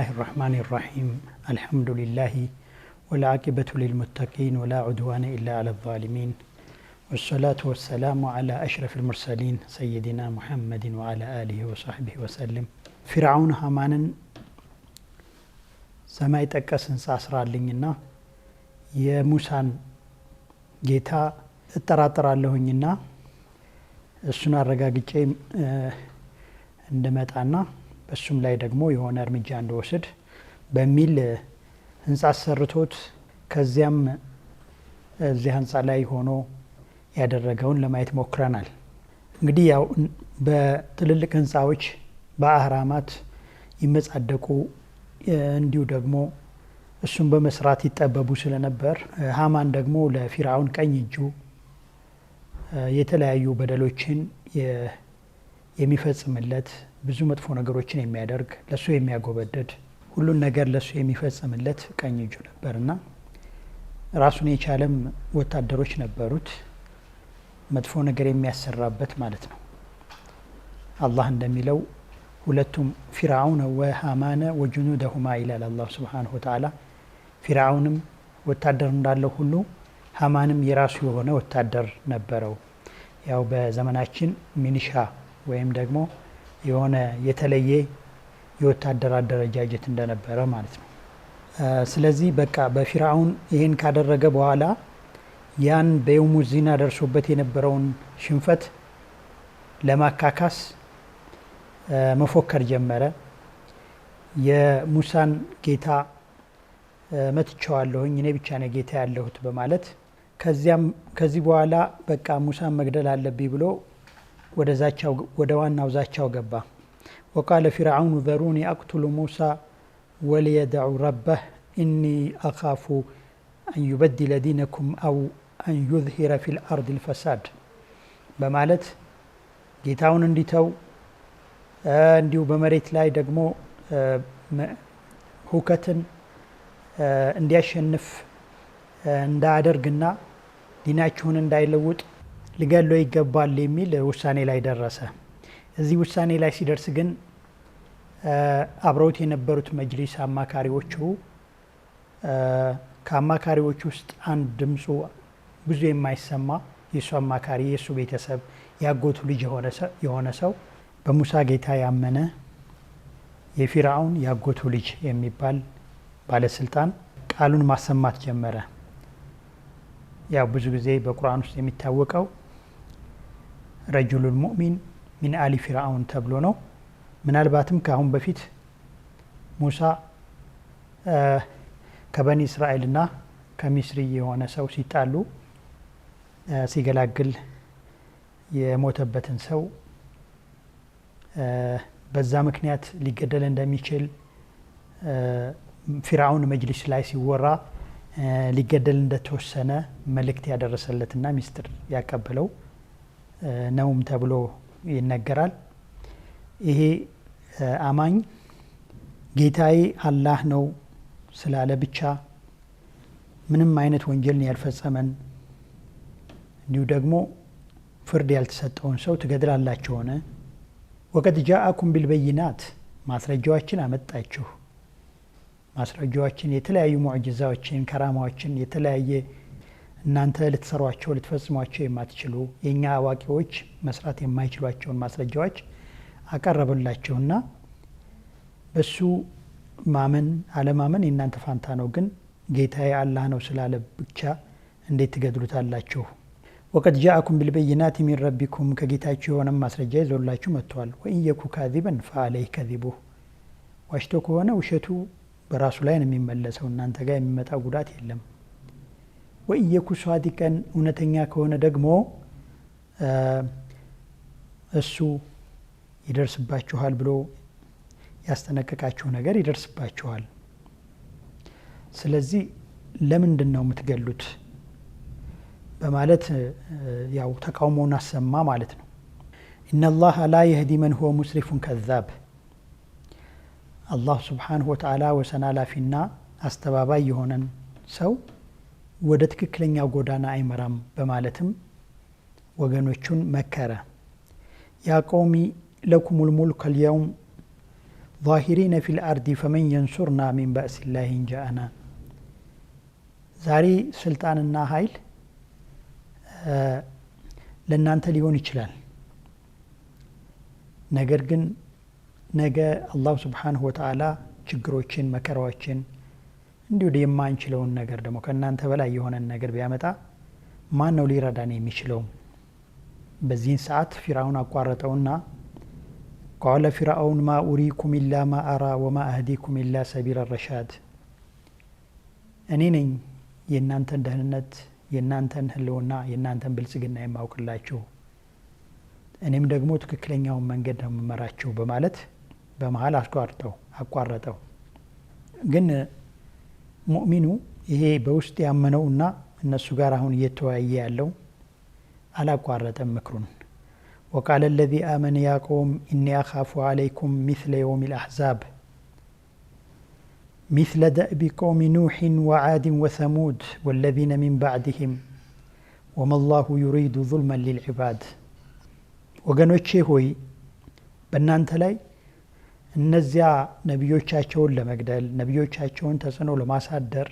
الله الرحمن الرحيم الحمد لله والعاقبة للمتقين ولا عدوان إلا على الظالمين والصلاة والسلام على أشرف المرسلين سيدنا محمد وعلى آله وصحبه وسلم فرعون هامانن ሰማይ ጠቀስ ህንጻ አስራልኝና የሙሳን ጌታ እጠራጠራለሁኝና እሱን አረጋግጬ እንደመጣና በሱም ላይ ደግሞ የሆነ እርምጃ እንደወስድ በሚል ህንጻ ሰርቶት ከዚያም እዚህ ህንጻ ላይ ሆኖ ያደረገውን ለማየት ሞክረናል። እንግዲህ ያው በትልልቅ ህንጻዎች በአህራማት ይመጻደቁ እንዲሁ ደግሞ እሱን በመስራት ይጠበቡ ስለነበር ሃማን ደግሞ ለፊርዓውን ቀኝ እጁ የተለያዩ በደሎችን የሚፈጽምለት ብዙ መጥፎ ነገሮችን የሚያደርግ ለሱ የሚያጎበደድ ሁሉን ነገር ለሱ የሚፈጽምለት ቀኝ እጁ ነበርና ራሱን የቻለም ወታደሮች ነበሩት መጥፎ ነገር የሚያሰራበት ማለት ነው። አላህ እንደሚለው ሁለቱም ፊርዓውን ወሃማነ ወጁኑደሁማ ኢላል አላህ ሱብሓነሁ ወተዓላ ፊርዓውንም ወታደር እንዳለው ሁሉ ሃማንም የራሱ የሆነ ወታደር ነበረው። ያው በዘመናችን ሚኒሻ ወይም ደግሞ የሆነ የተለየ የወታደር አደረጃጀት እንደነበረ ማለት ነው። ስለዚህ በቃ በፊርዓውን ይሄን ካደረገ በኋላ ያን በየውሙ ዚና ደርሶበት የነበረውን ሽንፈት ለማካካስ መፎከር ጀመረ። የሙሳን ጌታ መትቸዋለሁኝ እኔ ብቻ ነኝ ጌታ ያለሁት በማለት ከዚህ በኋላ በቃ ሙሳን መግደል አለብኝ ብሎ ወደ ዋናው ዛቻው ገባ። وقال فرعون ذروني أقتل موسى وليدع ربه إني أخاف أن يبدل دينكم أو أن يظهر في الأرض الفساد በማለት ጌታውን እንዲተው እንዲሁ በመሬት ላይ ደግሞ ሁከትን እንዲያሸንፍ እንዳያደርግና ዲናችሁን እንዳይለውጥ ሊገለው ይገባል የሚል ውሳኔ ላይ ደረሰ። እዚህ ውሳኔ ላይ ሲደርስ ግን አብረውት የነበሩት መጅሊስ አማካሪዎቹ ከአማካሪዎቹ ውስጥ አንድ ድምፁ ብዙ የማይሰማ የሱ አማካሪ የሱ ቤተሰብ ያጎቱ ልጅ የሆነ ሰው በሙሳ ጌታ ያመነ የፊርዓውን ያጎቱ ልጅ የሚባል ባለስልጣን ቃሉን ማሰማት ጀመረ። ያው ብዙ ጊዜ በቁርአን ውስጥ የሚታወቀው ረጁሉል ሙእሚን ሚን አሊ ፊርዓውን ተብሎ ነው። ምናልባትም ከአሁን በፊት ሙሳ ከበኒ እስራኤልና ከሚስሪ የሆነ ሰው ሲጣሉ ሲገላግል የሞተበትን ሰው በዛ ምክንያት ሊገደል እንደሚችል ፊርዓውን መጅሊስ ላይ ሲወራ ሊገደል እንደተወሰነ መልእክት ያደረሰለትና ሚስጥር ያቀበለው ነውም ተብሎ ይነገራል። ይሄ አማኝ ጌታዬ አላህ ነው ስላለ ብቻ ምንም አይነት ወንጀልን ያልፈጸመን እንዲሁ ደግሞ ፍርድ ያልተሰጠውን ሰው ትገድላላችሁ ሆነ ወቀድ ጃአኩም ቢልበይናት ማስረጃዎችን አመጣችሁ ማስረጃዎችን የተለያዩ ሙዕጂዛዎችን ከራማዎችን የተለያየ እናንተ ልትሰሯቸው ልትፈጽሟቸው የማትችሉ የኛ አዋቂዎች መስራት የማይችሏቸውን ማስረጃዎች አቀረበላችሁና በሱ ማመን አለማመን የእናንተ ፋንታ ነው። ግን ጌታዬ አላህ ነው ስላለ ብቻ እንዴት ትገድሉታላችሁ? ወቀድ ጃአኩም ቢልበይናት ሚን ረቢኩም ከጌታችሁ የሆነ ማስረጃ ይዞላችሁ መጥቷል። ወኢየኩ ካዚበን ፈዐለይሂ ከዚቡሁ ዋሽቶ ከሆነ ውሸቱ በራሱ ላይ ነው የሚመለሰው፣ እናንተ ጋር የሚመጣ ጉዳት የለም። ወኢየኩ ሷዲቀን እውነተኛ ከሆነ ደግሞ እሱ ይደርስባችኋል ብሎ ያስጠነቀቃችሁ ነገር ይደርስባችኋል። ስለዚህ ለምንድን ነው የምትገሉት በማለት ያው ተቃውሞውን አሰማ ማለት ነው። ኢነላህ ላ የህዲ መን ሁወ ሙስሪፉን ከዛብ አላህ ሱብሓነሁ ወተዓላ ወሰን አላፊና አስተባባይ የሆነን ሰው ወደ ትክክለኛ ጎዳና አይመራም በማለትም ወገኖቹን መከረ። ያ ቀውሚ ለኩሙል ሙልክ አልየውም ዛሂሪነ ፊል አርዲ ፈመን የንሱርና ሚን በእሲላሂ እንጃአና። ዛሬ ስልጣንና ኃይል ለእናንተ ሊሆን ይችላል። ነገር ግን ነገ አላሁ ስብሓንሁ ወተዓላ ችግሮችን፣ መከራዎችን እንዲሁ የማንችለውን ነገር ደግሞ ከእናንተ በላይ የሆነን ነገር ቢያመጣ ማን ነው ሊረዳን የሚችለው? በዚህን ሰዓት ፊርዓውን አቋረጠውና ቃለ ፊርዓውን ማ ኡሪኩም ኢላ ማ አራ ወማ አህዲኩም ኢላ ሰቢለ ረሻድ። እኔ ነኝ የእናንተን ደህንነት፣ የእናንተን ህልውና፣ የእናንተን ብልጽግና የማውቅላችሁ፣ እኔም ደግሞ ትክክለኛውን መንገድ ነው የምመራችሁ በማለት በመሀል አቋረጠው። ግን ሙእሚኑ ይሄ በውስጥ ያመነውና እነሱ ጋር አሁን እየተወያየ ያለው አላቋረጠም ምክሩን። ወቃለ አለዚ አመነ ያ ቀውም ኢኒ አኻፉ ዓለይኩም ሚስለ የውም ልአሕዛብ ሚስለ ደእቢ ቀውሚ ኑሕን ወዓድን ወሰሙድ ወለዚነ ሚን ባዕድህም ወማ ላሁ ዩሪዱ ዙልመን ሊልዕባድ። ወገኖቼ ሆይ በእናንተ ላይ እነዚያ ነቢዮቻቸውን ለመግደል ነቢዮቻቸውን ተጽዕኖ ለማሳደር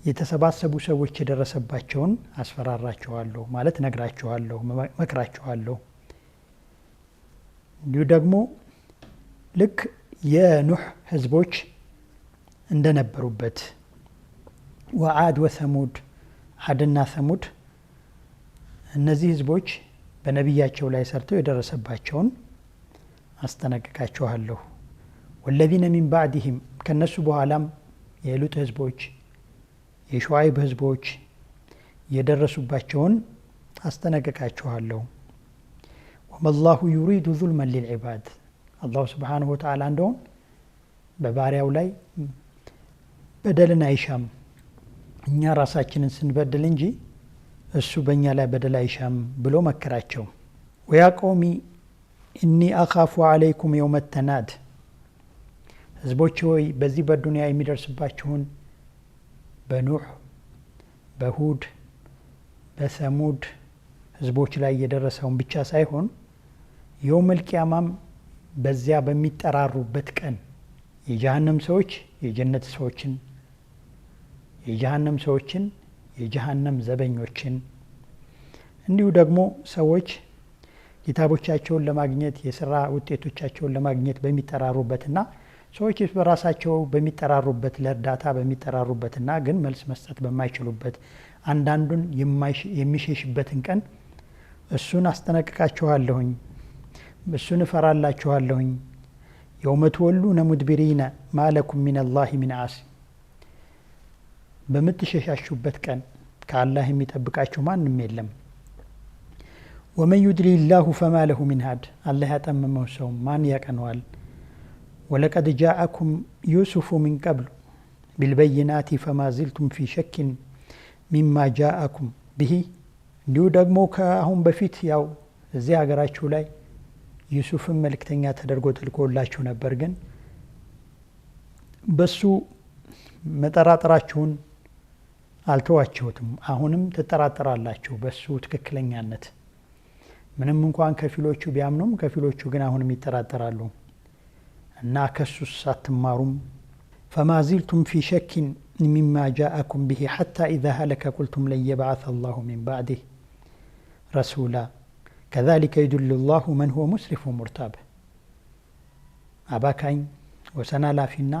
የተሰባሰቡ ሰዎች የደረሰባቸውን አስፈራራቸዋለሁ ማለት ነግራቸዋለሁ፣ መክራቸዋለሁ። እንዲሁ ደግሞ ልክ የኑሕ ህዝቦች እንደነበሩበት ወዓድ ወሰሙድ፣ ዓድና ሰሙድ እነዚህ ህዝቦች በነቢያቸው ላይ ሰርተው የደረሰባቸውን አስጠነቅቃቸዋለሁ። ወለዚነ ሚን ባዕድህም ከነሱ በኋላም የሉጥ ህዝቦች፣ የሹዓይብ ህዝቦች የደረሱባቸውን አስጠነቅቃቸዋለሁ። ወማ ላሁ ዩሪዱ ዙልመን ሊልዕባድ። አላሁ ስብሓንሁ ወተዓላ እንደሆን በባሪያው ላይ በደልን አይሻም፣ እኛ ራሳችንን ስንበድል እንጂ እሱ በእኛ ላይ በደል አይሻም ብሎ መከራቸው። ወያ ቀውሚ ኢኒ አኻፉ ዓለይኩም የውመ ተናድ። ህዝቦች ሆይ በዚህ በዱንያ የሚደርስባችሁን በኑሕ፣ በሁድ፣ በሰሙድ ህዝቦች ላይ የደረሰውን ብቻ ሳይሆን የውመል ቂያማም በዚያ በሚጠራሩበት ቀን የጀሃነም ሰዎች የጀነት ሰዎችን፣ የጀሃነም ሰዎችን የጀሃነም ዘበኞችን፣ እንዲሁ ደግሞ ሰዎች ኪታቦቻቸውን ለማግኘት የስራ ውጤቶቻቸውን ለማግኘት በሚጠራሩበትና ሰዎች በራሳቸው በሚጠራሩበት ለእርዳታ በሚጠራሩበትና ግን መልስ መስጠት በማይችሉበት አንዳንዱን የሚሸሽበትን ቀን እሱን አስጠነቅቃችኋለሁኝ፣ እሱን እፈራላችኋለሁኝ። የውመ ትወሉነ ሙድቢሪነ ማለኩም ሚነላሂ ሚን ዓሲም። በምትሸሻሹበት ቀን ከአላህ የሚጠብቃችሁ ማንም የለም። ወመን ዩድሊል ላሁ ፈማ ለሁ ሚን ሃድ። አላህ ያጠመመው ሰው ማን ያቀነዋል? ወለቀድ ጃአኩም ዩሱፉ ሚን ቀብሉ ቢልበይናቲ ፈማ ዝልቱም ፊ ሸኪን ሚማ ጃአኩም ብሂ። እንዲሁ ደግሞ ከአሁን በፊት ያው እዚህ ሀገራችሁ ላይ ዩሱፍን መልእክተኛ ተደርጎ ተልኮላችሁ ነበር፣ ግን በሱ መጠራጠራችሁን አልተዋችሁትም። አሁንም ትጠራጠራላችሁ በሱ ትክክለኛነት። ምንም እንኳን ከፊሎቹ ቢያምኑም ከፊሎቹ ግን አሁንም ይጠራጠራሉ እና ከሱስ አትማሩም። ፈማ ዚልቱም ፊ ሸኪን ሚማ ጃአኩም ብሂ ሐታ ኢዛ ሀለከ ቁልቱም ለን የብዓث አላሁ ሚን ባዕዲህ ረሱላ ከዛሊከ ዩድሉ ላሁ መን ሁወ ሙስሪፉ ሙርታብ። አባካኝ ወሰን አላፊና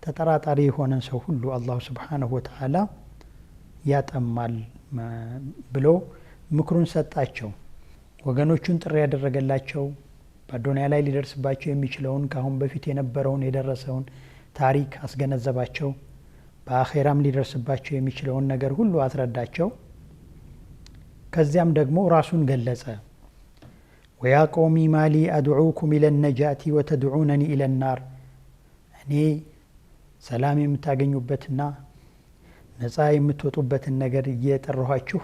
ተጠራጣሪ የሆነን ሰው ሁሉ አላሁ ስብሓነሁ ወተዓላ ያጠማል ብሎ ምክሩን ሰጣቸው። ወገኖቹን ጥሪ ያደረገላቸው በአዱንያ ላይ ሊደርስባቸው የሚችለውን ከአሁን በፊት የነበረውን የደረሰውን ታሪክ አስገነዘባቸው። በአኼራም ሊደርስባቸው የሚችለውን ነገር ሁሉ አስረዳቸው። ከዚያም ደግሞ ራሱን ገለጸ። ወያ ቀውሚ ማሊ አድዑኩም ኢለ ነጃቲ ወተድዑነኒ ኢለ ናር። እኔ ሰላም የምታገኙበትና ነፃ የምትወጡበትን ነገር እየጠራኋችሁ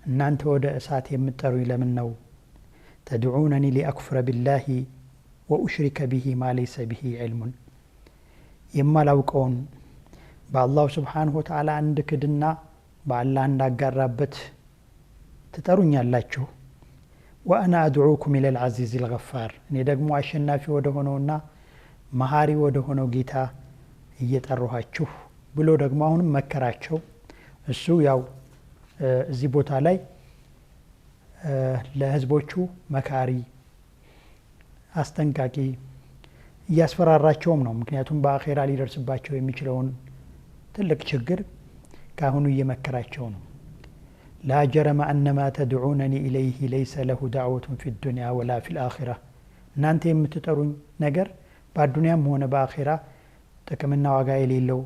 እናንተ ወደ እሳት የምትጠሩኝ ለምን ነው? ተድዑነኒ ሊአክፍረ ቢላሂ ወኡሽሪከ ቢሂ ማ ለይሰ ቢሂ ዕልሙን። የማላውቀውን በአላሁ ስብሓንሁ ወተዓላ እንድክድና በአላህ እንዳጋራበት ትጠሩኛላችሁ። ወአና አድዑኩም ኢለል ዐዚዝ አልገፋር። እኔ ደግሞ አሸናፊ ወደ ሆነውና መሐሪ ወደ ሆነው ጌታ እየጠራኋችሁ ብሎ ደግሞ አሁንም መከራቸው። እሱ ያው እዚህ ቦታ ላይ ለህዝቦቹ መካሪ አስጠንቃቂ እያስፈራራቸውም ነው። ምክንያቱም በአኼራ ሊደርስባቸው የሚችለውን ትልቅ ችግር ካሁኑ እየመከራቸው ነው። ላ ጀረመ አነማ ተድዑነኒ ኢለይህ ለይሰ ለሁ ዳዕወቱን ፊ ዱንያ ወላ ፊ ልአኺራ። እናንተ የምትጠሩኝ ነገር በአዱንያም ሆነ በአኼራ ጥቅምና ዋጋ የሌለው።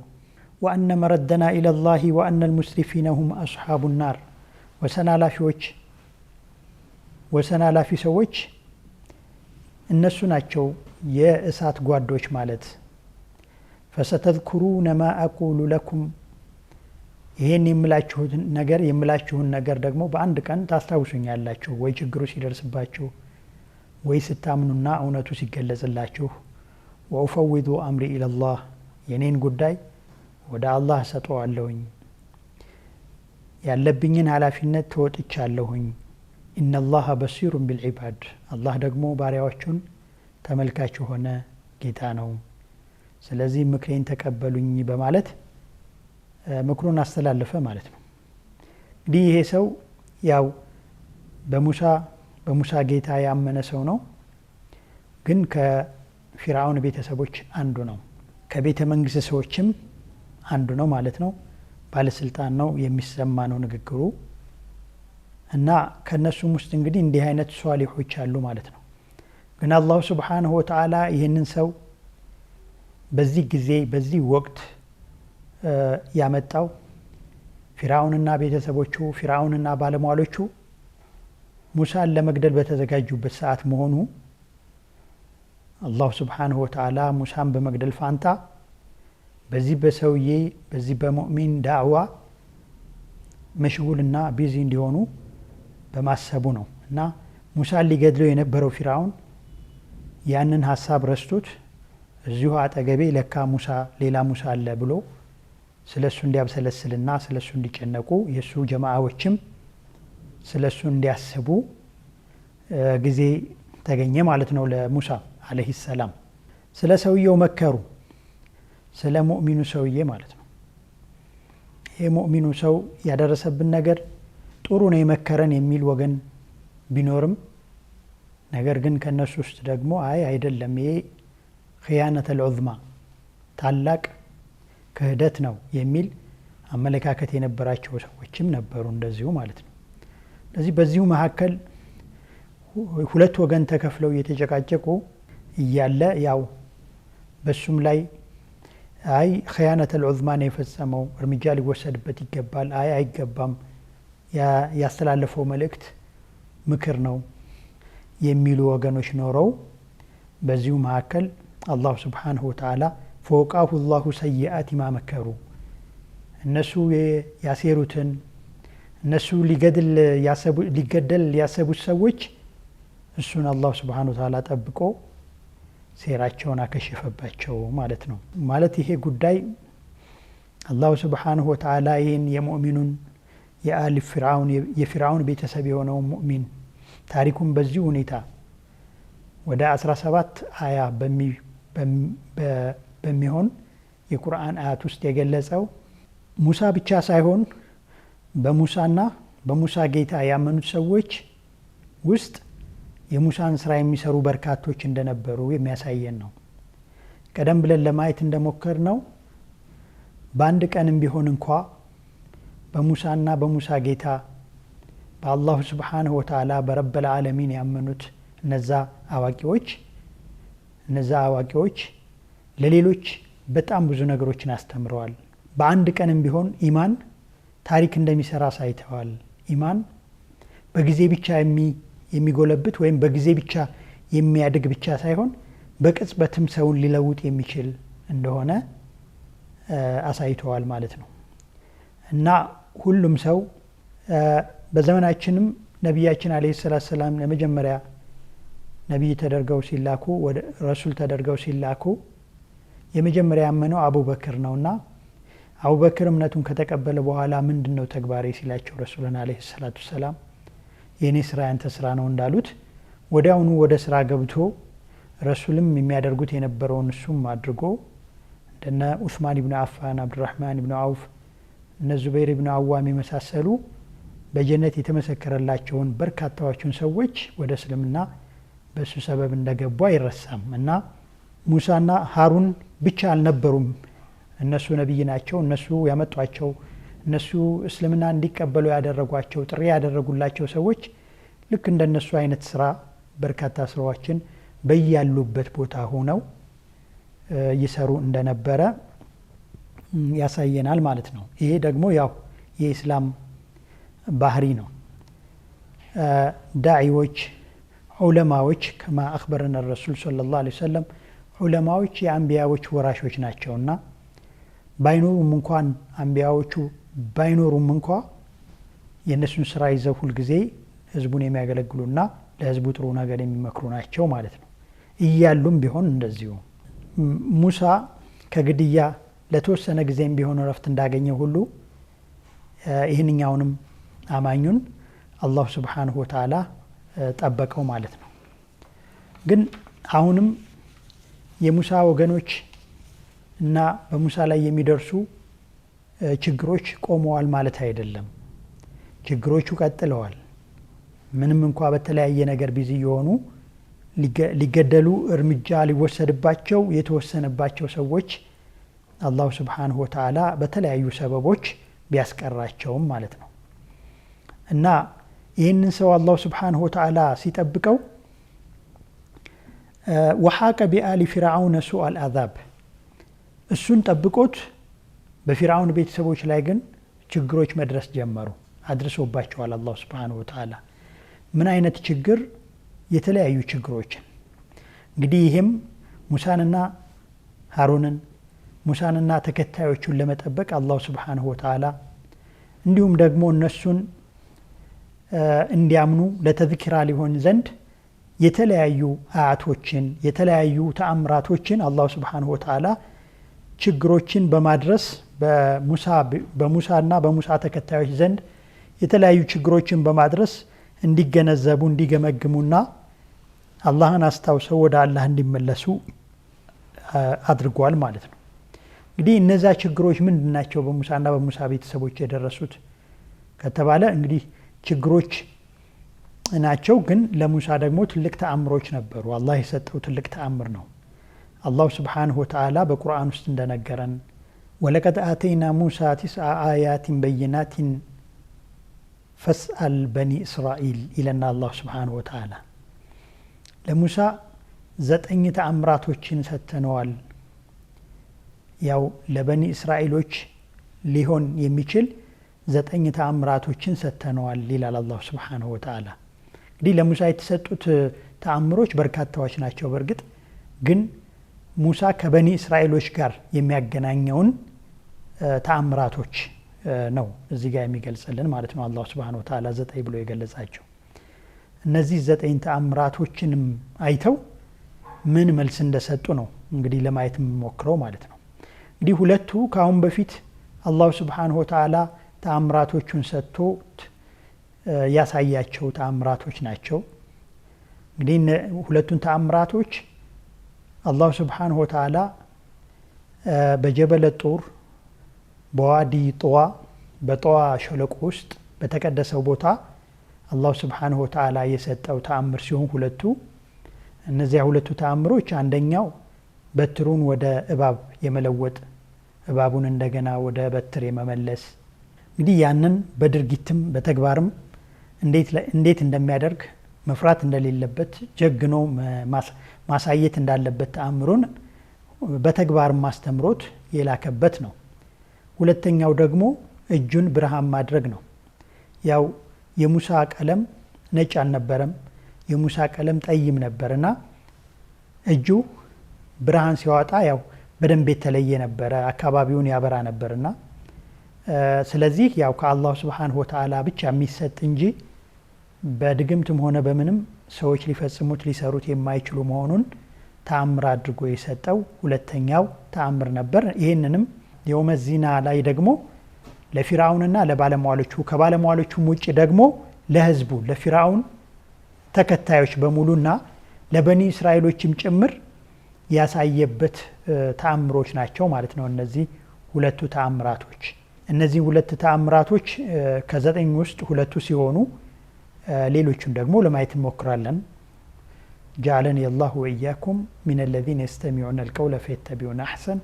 ወአነ መረደና ኢለላሂ ወአነ ልሙስሪፊነ ሁም አስሓቡ ናር። ወሰን አላፊ ሰዎች እነሱ ናቸው የእሳት ጓዶች ማለት። ፈሰተዝኩሩነ ማ አቁሉ ለኩም። ይሄን የምላችሁን ነገር ደግሞ በአንድ ቀን ታስታውሱኛላችሁ፣ ወይ ችግሩ ሲደርስባችሁ፣ ወይ ስታምኑና እውነቱ ሲገለጽላችሁ። ወኡፈዊዱ አምሪ ኢለላህ። የኔን ጉዳይ ወደ አላህ ሰጠዋለሁኝ፣ ያለብኝን ኃላፊነት ተወጥቻለሁኝ። ኢነላህ በሲሩን ቢልዒባድ። አላህ ደግሞ ባሪያዎቹን ተመልካች የሆነ ጌታ ነው። ስለዚህ ምክሬን ተቀበሉኝ በማለት ምክሩን አስተላለፈ ማለት ነው። እንግዲህ ይሄ ሰው ያው በሙሳ ጌታ ያመነ ሰው ነው፣ ግን ከፊርዓውን ቤተሰቦች አንዱ ነው። ከቤተ መንግስት ሰዎችም አንዱ ነው ማለት ነው። ባለስልጣን ነው፣ የሚሰማ ነው ንግግሩ። እና ከነሱም ውስጥ እንግዲህ እንዲህ አይነት ሷሊሖች አሉ ማለት ነው። ግን አላሁ ስብሓንሁ ወተዓላ ይህንን ሰው በዚህ ጊዜ በዚህ ወቅት ያመጣው ፊርዓውንና ቤተሰቦቹ፣ ፊርዓውንና ባለሟሎቹ ሙሳን ለመግደል በተዘጋጁበት ሰዓት መሆኑ አላሁ ስብሓንሁ ወተዓላ ሙሳን በመግደል ፋንታ በዚህ በሰውዬ በዚህ በሙእሚን ዳዕዋ መሽጉልና ቢዚ እንዲሆኑ በማሰቡ ነው። እና ሙሳን ሊገድለው የነበረው ፊርዓውን ያንን ሀሳብ ረስቶት እዚሁ አጠገቤ ለካ ሌላ ሙሳ አለ ብሎ ስለሱ እንዲያብሰለስልና ስለሱ እንዲጨነቁ የሱ ጀማዓዎችም ስለሱ እንዲያስቡ ጊዜ ተገኘ ማለት ነው ለሙሳ አለይሂ ሰላም። ስለ ሰውየው መከሩ፣ ስለ ሙእሚኑ ሰውዬ ማለት ነው። ይሄ ሙእሚኑ ሰው ያደረሰብን ነገር ጥሩ ነው የመከረን የሚል ወገን ቢኖርም፣ ነገር ግን ከነሱ ውስጥ ደግሞ አይደለም ይሄ ኺያነተል ዑዝማ ታላቅ ክህደት ነው የሚል አመለካከት የነበራቸው ሰዎችም ነበሩ እንደዚሁ ማለት ነው። ስለዚህ በዚሁ መካከል ሁለት ወገን ተከፍለው እየተጨቃጨቁ እያለ ያው በሱም ላይ ኺያነተል ዑዝማ ነው የፈጸመው፣ እርምጃ ሊወሰድበት ይገባል፣ አይገባም፣ ያስተላለፈው መልእክት ምክር ነው የሚሉ ወገኖች ኖረው በዚሁ መካከል አላሁ ስብሓንሁ ወተዓላ ፈወቃሁ ላሁ ሰይአት ማ መከሩ። እነሱ ያሴሩትን እነሱ ሊገደል ያሰቡት ሰዎች እሱን አላሁ ስብሓንሁ ወተዓላ ጠብቆ ሴራቸውን አከሸፈባቸው ማለት ነው። ማለት ይሄ ጉዳይ አላሁ ስብሓንሁ ወተዓላ ይህን የሙእሚኑን የአል የፊርዓውን ቤተሰብ የሆነውን ሙእሚን ታሪኩን በዚህ ሁኔታ ወደ 17 አያ በሚሆን የቁርአን አያት ውስጥ የገለጸው ሙሳ ብቻ ሳይሆን በሙሳና በሙሳ ጌታ ያመኑት ሰዎች ውስጥ የሙሳን ስራ የሚሰሩ በርካቶች እንደነበሩ የሚያሳየን ነው። ቀደም ብለን ለማየት እንደሞከር ነው በአንድ ቀንም ቢሆን እንኳ በሙሳና በሙሳ ጌታ በአላሁ ስብሓንሁ ወተዓላ በረበል ዓለሚን ያመኑት እነዛ አዋቂዎች ለሌሎች በጣም ብዙ ነገሮችን አስተምረዋል። በአንድ ቀንም ቢሆን ኢማን ታሪክ እንደሚሰራ ሳይተዋል። ኢማን በጊዜ ብቻ የሚጎለብት ወይም በጊዜ ብቻ የሚያድግ ብቻ ሳይሆን በቅጽበትም ሰውን ሊለውጥ የሚችል እንደሆነ አሳይተዋል ማለት ነው። እና ሁሉም ሰው በዘመናችንም ነቢያችን አለይሂ ሰላቱ ሰላም ለመጀመሪያ ነቢይ ተደርገው ሲላኩ ወደ ረሱል ተደርገው ሲላኩ የመጀመሪያ ያመነው አቡበክር ነውና አቡበክር እምነቱን ከተቀበለ በኋላ ምንድነው ተግባሬ ሲላቸው ረሱልን አለይሂ ሰላቱ ሰላም የኔ ስራ ያንተ ስራ ነው እንዳሉት ወዲያውኑ ወደ ስራ ገብቶ ረሱልም የሚያደርጉት የነበረውን እሱም አድርጎ እንደነ ዑስማን ኢብኑ አፋን፣ አብዱራህማን ኢብኑ አውፍ፣ እነ ዙበይር ኢብኑ አዋም የመሳሰሉ በጀነት የተመሰከረላቸውን በርካታዎቹን ሰዎች ወደ እስልምና በሱ ሰበብ እንደገቡ አይረሳም። እና ሙሳና ሃሩን ብቻ አልነበሩም። እነሱ ነብይ ናቸው፣ እነሱ ያመጧቸው፣ እነሱ እስልምና እንዲቀበሉ ያደረጓቸው፣ ጥሪ ያደረጉላቸው ሰዎች ልክ እንደነሱ አይነት ስራ በርካታ ስራዎችን በያሉበት ቦታ ሆነው ይሰሩ እንደነበረ ያሳየናል ማለት ነው። ይሄ ደግሞ ያው የኢስላም ባህሪ ነው። ዳዒዎች፣ ዑለማዎች ከማ አኽበረና ረሱል ሰለላሁ ዐለይሂ ወሰለም ዑለማዎች የአንቢያዎች ወራሾች ናቸውና ባይኖሩም እንኳን አንቢያዎቹ ባይኖሩም እንኳ የእነሱን ስራ ይዘው ሁልጊዜ ህዝቡን የሚያገለግሉና ለህዝቡ ጥሩ ነገር የሚመክሩ ናቸው ማለት ነው። እያሉም ቢሆን እንደዚሁ ሙሳ ከግድያ ለተወሰነ ጊዜም ቢሆን ረፍት እንዳገኘ ሁሉ ይህንኛውንም አማኙን አላህ ሱብሓነሁ ወተዓላ ጠበቀው ማለት ነው። ግን አሁንም የሙሳ ወገኖች እና በሙሳ ላይ የሚደርሱ ችግሮች ቆመዋል ማለት አይደለም። ችግሮቹ ቀጥለዋል። ምንም እንኳ በተለያየ ነገር ቢዚ የሆኑ ሊገደሉ እርምጃ ሊወሰድባቸው የተወሰነባቸው ሰዎች አላሁ ሱብሓነሁ ወተዓላ በተለያዩ ሰበቦች ቢያስቀራቸውም ማለት ነው። እና ይህንን ሰው አላሁ ሱብሓነሁ ወተዓላ ሲጠብቀው ወሓቀ ቢአሊ ፊርዓውነ ሱአል አዛብ፣ እሱን ጠብቆት በፊርዓውን ቤተሰቦች ላይ ግን ችግሮች መድረስ ጀመሩ። አድርሶባቸዋል አላሁ ሱብሓነሁ ወተዓላ። ምን አይነት ችግር? የተለያዩ ችግሮችን። እንግዲህ ይህም ሙሳንና ሃሩንን ሙሳንና ተከታዮቹን ለመጠበቅ አላሁ ሱብሓነሁ ወተዓላ እንዲሁም ደግሞ እነሱን እንዲያምኑ ለተዝኪራ ሊሆን ዘንድ የተለያዩ አያቶችን የተለያዩ ተአምራቶችን አላሁ ሱብሓነሁ ወተዓላ ችግሮችን በማድረስ በሙሳና በሙሳ ተከታዮች ዘንድ የተለያዩ ችግሮችን በማድረስ እንዲገነዘቡ እንዲገመግሙና አላህን አስታውሰው ወደ አላህ እንዲመለሱ አድርጓል ማለት ነው። እንግዲህ እነዛ ችግሮች ምንድናቸው? በሙሳና በሙሳ ቤተሰቦች የደረሱት ከተባለ እንግዲህ ችግሮች ናቸው። ግን ለሙሳ ደግሞ ትልቅ ተአምሮች ነበሩ። አላህ የሰጠው ትልቅ ተአምር ነው። አላሁ ሱብሓነሁ ወተዓላ በቁርአን ውስጥ እንደነገረን ወለቀድ አተይና ሙሳ 9 አያቲን በይናቲን ፈስአል በኒ እስራኤል ይለና አላሁ ሱብሓነሁ ወተዓላ ለሙሳ 9 ተአምራቶችን ሰጥተነዋል። ያው ለበኒ እስራኤሎች ሊሆን የሚችል 9 ተአምራቶችን ሰጥተነዋል ይላል አላሁ ሱብሓነሁ ወተዓላ። እንግዲህ ለሙሳ የተሰጡት ተአምሮች በርካታዎች ናቸው። በእርግጥ ግን ሙሳ ከበኒ እስራኤሎች ጋር የሚያገናኘውን ተአምራቶች ነው እዚህ ጋር የሚገልጽልን ማለት ነው። አላሁ ሱብሓነሁ ወተዓላ 9 ብሎ የገለጻቸው እነዚህ 9 ተአምራቶችንም አይተው ምን መልስ እንደሰጡ ነው እንግዲህ ለማየት የምንሞክረው ማለት ነው። እንግዲህ ሁለቱ ከአሁን በፊት አላሁ ሱብሓነሁ ወተዓላ ተአምራቶቹን ሰጥቶት ያሳያቸው ተአምራቶች ናቸው። እንግዲህ ሁለቱን ተአምራቶች አላሁ ሱብሓነሁ ወተዓላ በጀበለ ጡር በዋዲ ጧዋ በጧዋ ሸለቆ ውስጥ በተቀደሰው ቦታ አላሁ ሱብሓነሁ ወተዓላ የሰጠው ተአምር ሲሆን እነዚያ ሁለቱ ተአምሮች አንደኛው በትሩን ወደ እባብ የመለወጥ እባቡን እንደገና ወደ በትር የመመለስ እንግዲህ ያንን በድርጊትም በተግባርም እንዴት እንደሚያደርግ መፍራት እንደሌለበት ጀግኖ ማሳየት እንዳለበት ተአምሩን በተግባርም ማስተምሮት የላከበት ነው። ሁለተኛው ደግሞ እጁን ብርሃን ማድረግ ነው። ያው የሙሳ ቀለም ነጭ አልነበረም። የሙሳ ቀለም ጠይም ነበርና እጁ ብርሃን ሲያወጣ ያው በደንብ የተለየ ነበረ፣ አካባቢውን ያበራ ነበርና ስለዚህ ያው ከአላሁ ሱብሓነሁ ወተዓላ ብቻ የሚሰጥ እንጂ በድግምትም ሆነ በምንም ሰዎች ሊፈጽሙት ሊሰሩት የማይችሉ መሆኑን ተአምር አድርጎ የሰጠው ሁለተኛው ተአምር ነበር። ይህንንም የውመ ዚና ላይ ደግሞ ለፊርዓውንና ለባለሟሎቹ ከባለሟሎቹም ውጭ ደግሞ ለህዝቡ ለፊርዓውን ተከታዮች በሙሉና ለበኒ እስራኤሎችም ጭምር ያሳየበት ተአምሮች ናቸው ማለት ነው። እነዚህ ሁለቱ ተአምራቶች እነዚህ ሁለት ተአምራቶች ከዘጠኝ ውስጥ ሁለቱ ሲሆኑ ሌሎቹን ደግሞ ለማየት እንሞክራለን። جعلني الله وإياكم من الذين يستمعون القول فيتبعون أحسن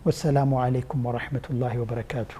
والسلام عليكم ورحمة الله وبركاته.